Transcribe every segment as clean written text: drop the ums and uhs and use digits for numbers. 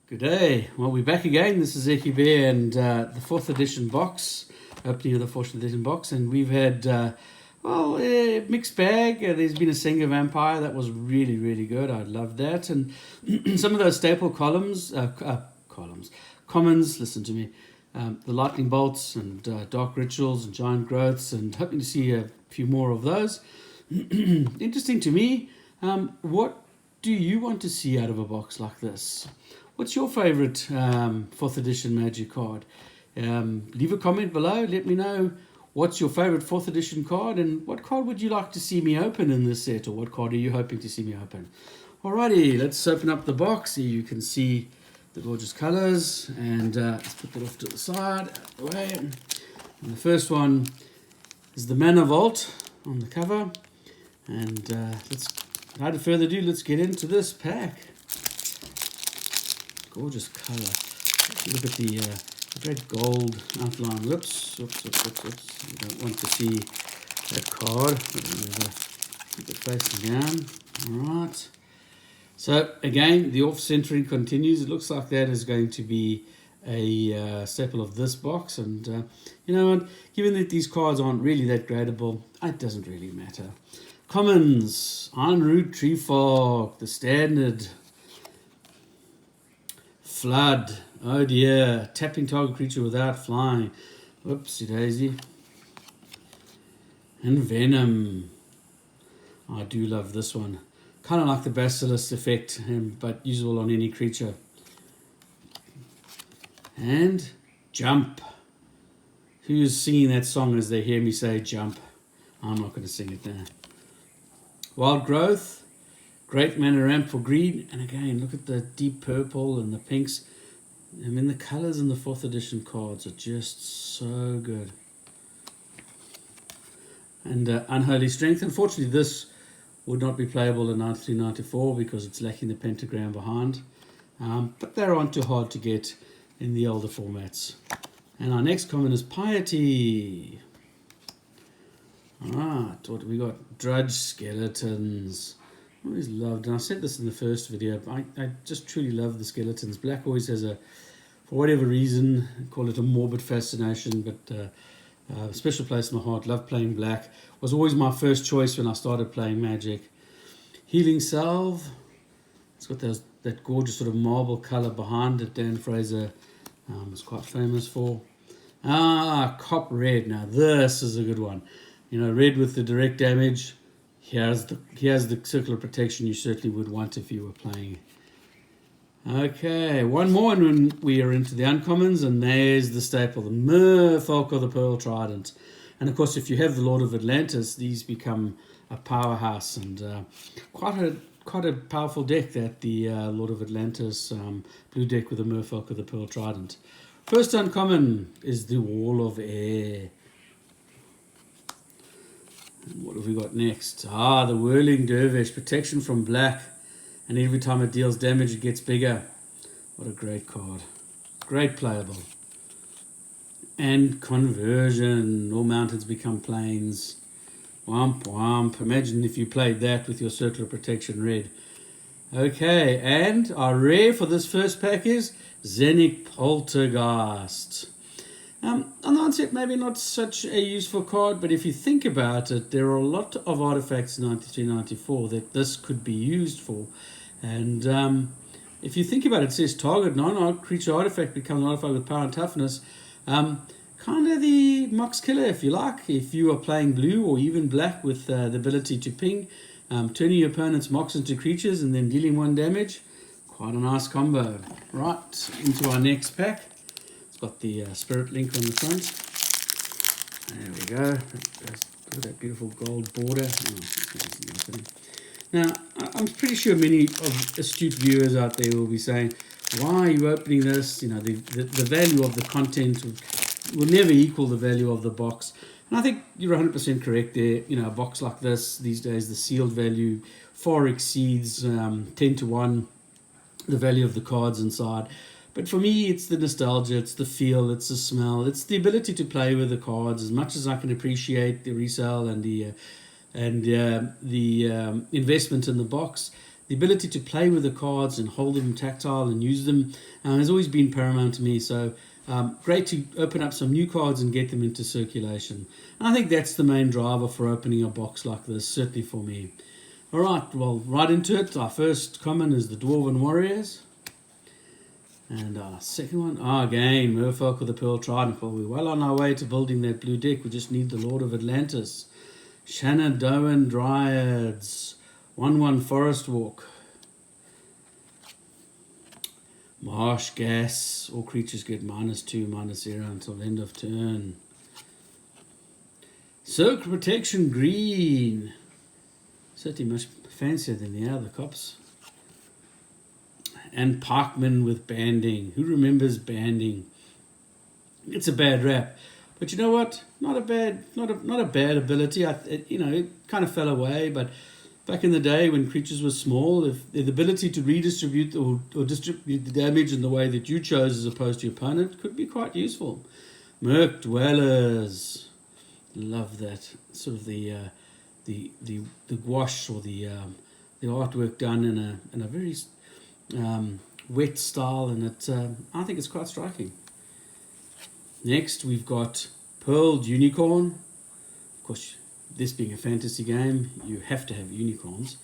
Good day. Well, we're back again. This is Eki Bear and the 4th edition box, opening of the 4th edition box. And we've had, a mixed bag. There's been a Senga Vampire that was really, really good. I love that. And some of those staple commons, listen to me, the Lightning Bolts and Dark Rituals and Giant Growths, and hoping to see a few more of those. Interesting to me. What do you want to see out of a box like this? What's your favorite 4th edition Magic card? Leave a comment below. Let me know what's your favorite 4th edition card and what card would you like to see me open in this set, or what card are you hoping to see me open? Alrighty, let's open up the box. Here you can see the gorgeous colors, and let's put that off to the side, out of the way. And the first one is the Mana Vault on the cover. And without further ado, let's get into this pack. Gorgeous color. Look at the red gold outline. Whoops. You don't want to see that card. Keep it facing down. Alright. So again, the off-centering continues. It looks like that is going to be a staple of this box. And you know what? Given that these cards aren't really that gradable, it doesn't really matter. Commons. Ironroot Treefog. The standard. Flood. Oh dear. Tapping target creature without flying. Whoopsie daisy. And Venom. I do love this one. Kind of like the Basilisk effect, but usable on any creature. And Jump. Who's singing that song as they hear me say jump? I'm not going to sing it now. Wild Growth. Great mana ramp for green, and again, look at the deep purple and the pinks. I mean, the colors in the 4th edition cards are just so good. And Unholy Strength. Unfortunately, this would not be playable in 93-94 because it's lacking the pentagram behind. But they aren't too hard to get in the older formats. And our next common is Piety. Alright, what have we got? Drudge Skeletons. I always loved, and I said this in the first video, I just truly love the skeletons. Black always has a, for whatever reason, call it a morbid fascination, but a special place in my heart. Love playing black. Was always my first choice when I started playing Magic. Healing Salve. It's got that gorgeous sort of marble color behind it. Dan Fraser is quite famous for. Cop Red. Now this is a good one. You know, red with the direct damage. Here's the circle of protection you certainly would want if you were playing. Okay, one more and when we are into the uncommons, and there's the staple, the Merfolk of the Pearl Trident. And of course, if you have the Lord of Atlantis, these become a powerhouse, and quite a powerful deck, that the Lord of Atlantis blue deck with the Merfolk of the Pearl Trident. First uncommon is the Wall of Air. What have we got next? The Whirling Dervish. Protection from black. And every time it deals damage, it gets bigger. What a great card. Great playable. And Conversion. All mountains become plains. Womp womp. Imagine if you played that with your Circle of Protection red. Okay, and our rare for this first pack is Zenic Poltergeist. On the onset, maybe not such a useful card, but if you think about it, there are a lot of artifacts in 93-94 that this could be used for. And if you think about it, it says target non-creature artifact becomes an artifact with power and toughness. Kind of the Mox Killer, if you like. If you are playing blue or even black with the ability to ping, turning your opponent's Mox into creatures and then dealing 1 damage. Quite a nice combo. Right, into our next pack. Got the Spirit Link on the front. There we go. Look at that beautiful gold border. Now, I'm pretty sure many of astute viewers out there will be saying, why are you opening this? You know, the value of the content will never equal the value of the box. And I think you're 100% correct there. You know, a box like this, these days, the sealed value far exceeds 10 to 1 the value of the cards inside. But for me, it's the nostalgia, it's the feel, it's the smell, it's the ability to play with the cards. As much as I can appreciate the resale and the investment in the box, the ability to play with the cards and hold them tactile and use them has always been paramount to me. So great to open up some new cards and get them into circulation. And I think that's the main driver for opening a box like this, certainly for me. All right, well, right into it. Our first common is the Dwarven Warriors. And our second one, again, Merfolk of the Pearl Trident. Well, we're well on our way to building that blue deck. We just need the Lord of Atlantis. Shenandoah Dryads. 1/1 Forest Walk. Marsh Gas. All creatures get -2, -0 until end of turn. Circle Protection Green. Certainly much fancier than the other cops. And Parkman with banding. Who remembers banding? It's a bad rap, but you know what? Not a bad ability. It kind of fell away. But back in the day when creatures were small, if the ability to redistribute or distribute the damage in the way that you chose as opposed to your opponent could be quite useful. Merc Dwellers. Love that sort of the gouache or the artwork done in a very wet style, and I think it's quite striking. Next we've got Pearled Unicorn. Of course, this being a fantasy game, you have to have unicorns.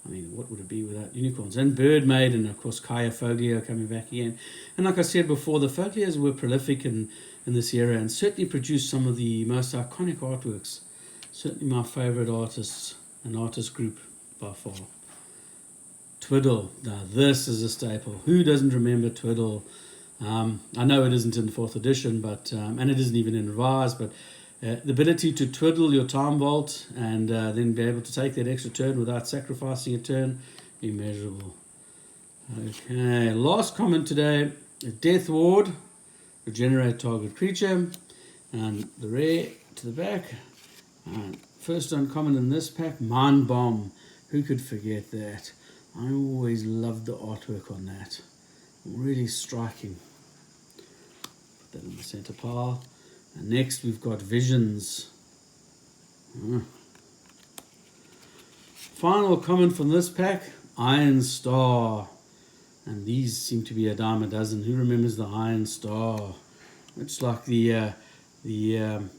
I mean, what would it be without unicorns? And Bird Maiden, of course, Kaya Foglio coming back again. And like I said before, the Foglios were prolific in this era and certainly produced some of the most iconic artworks. Certainly my favourite artists and artist group by far. Twiddle. Now this is a staple. Who doesn't remember Twiddle? I know it isn't in the 4th edition, but and it isn't even in revised, but the ability to twiddle your time vault and then be able to take that extra turn without sacrificing a turn, immeasurable. Okay, last comment today. Death Ward. Regenerate target creature. And the rare to the back. First uncommon in this pack, Mind Bomb. Who could forget that? I always loved the artwork on that. Really striking. Put that in the center pile. And next we've got Visions. Final comment from this pack, Iron Star. And these seem to be a dime a dozen. Who remembers the Iron Star? It's like I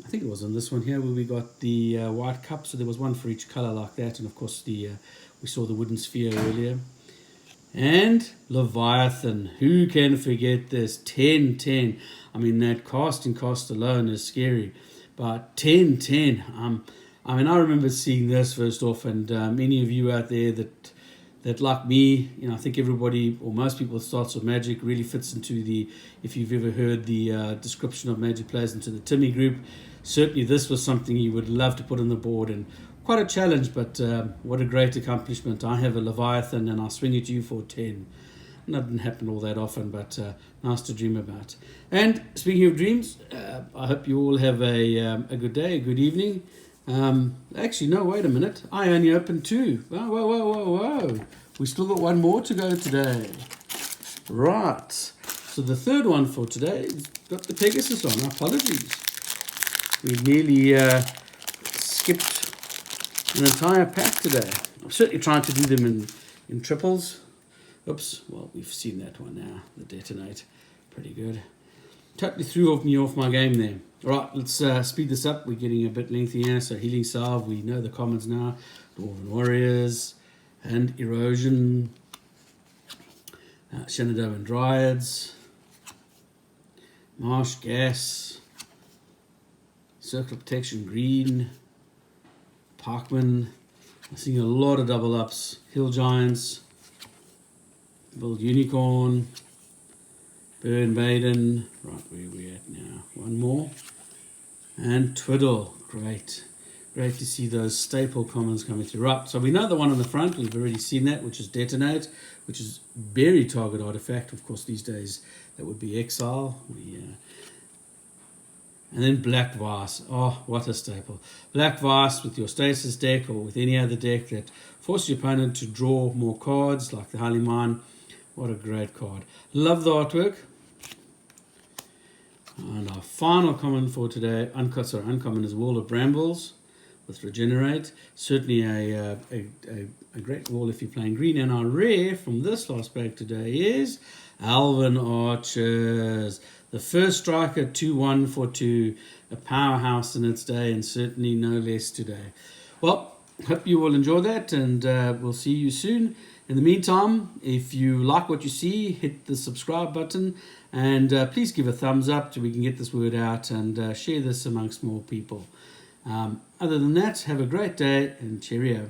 think it was on this one here where we got the white cup. So there was one for each color like that. And of course we saw the wooden sphere earlier. And Leviathan. Who can forget this? 10/10. I mean, that casting cost alone is scary. But 10/10. I remember seeing this first off. And many of you out there that like me, I think everybody or most people that starts with Magic really fits into if you've ever heard the description of Magic players into the Timmy group, certainly this was something you would love to put on the board, and quite a challenge, but what a great accomplishment. I have a Leviathan and I'll swing it to you for 10. And that didn't happen all that often, but nice to dream about. And speaking of dreams, I hope you all have a good day, a good evening. Actually, no, wait a minute. I only opened 2. Whoa. We still got one more to go today. Right. So the third one for today has got the Pegasus on. Apologies. We nearly skipped an entire pack today. I'm certainly trying to do them in triples. Oops. Well, we've seen that one now. The Detonate. Pretty good. Totally threw me off my game there. All right, let's speed this up. We're getting a bit lengthy here. So Healing Salve, we know the commons now. Dwarven Warriors and Erosion. Shenandoah Dryads. Marsh Gas. Circle Protection Green. Parkman. I'm seeing a lot of double ups. Hill Giants. Build Unicorn. Bird Maiden. Right, where are we at now? One more. And Twiddle. Great. Great to see those staple commons coming through. Right, so we know the one on the front. We've already seen that, which is Detonate, which is very target artifact. Of course, these days that would be Exile. And then Black Vase. Oh, what a staple. Black Vase with your Stasis deck or with any other deck that forces your opponent to draw more cards, like the Highly Mine. What a great card. Love the artwork. And our final common for today, uncommon, is Wall of Brambles. with Regenerate. Certainly a great wall if you're playing green. And our rare from this last pack today is Alvin Archers. The first striker, 2-1 for 2. A powerhouse in its day, and certainly no less today. Well, hope you will enjoy that, and we'll see you soon. In the meantime, if you like what you see, hit the subscribe button, and please give a thumbs up so we can get this word out and share this amongst more people. Other than that, have a great day and cheerio.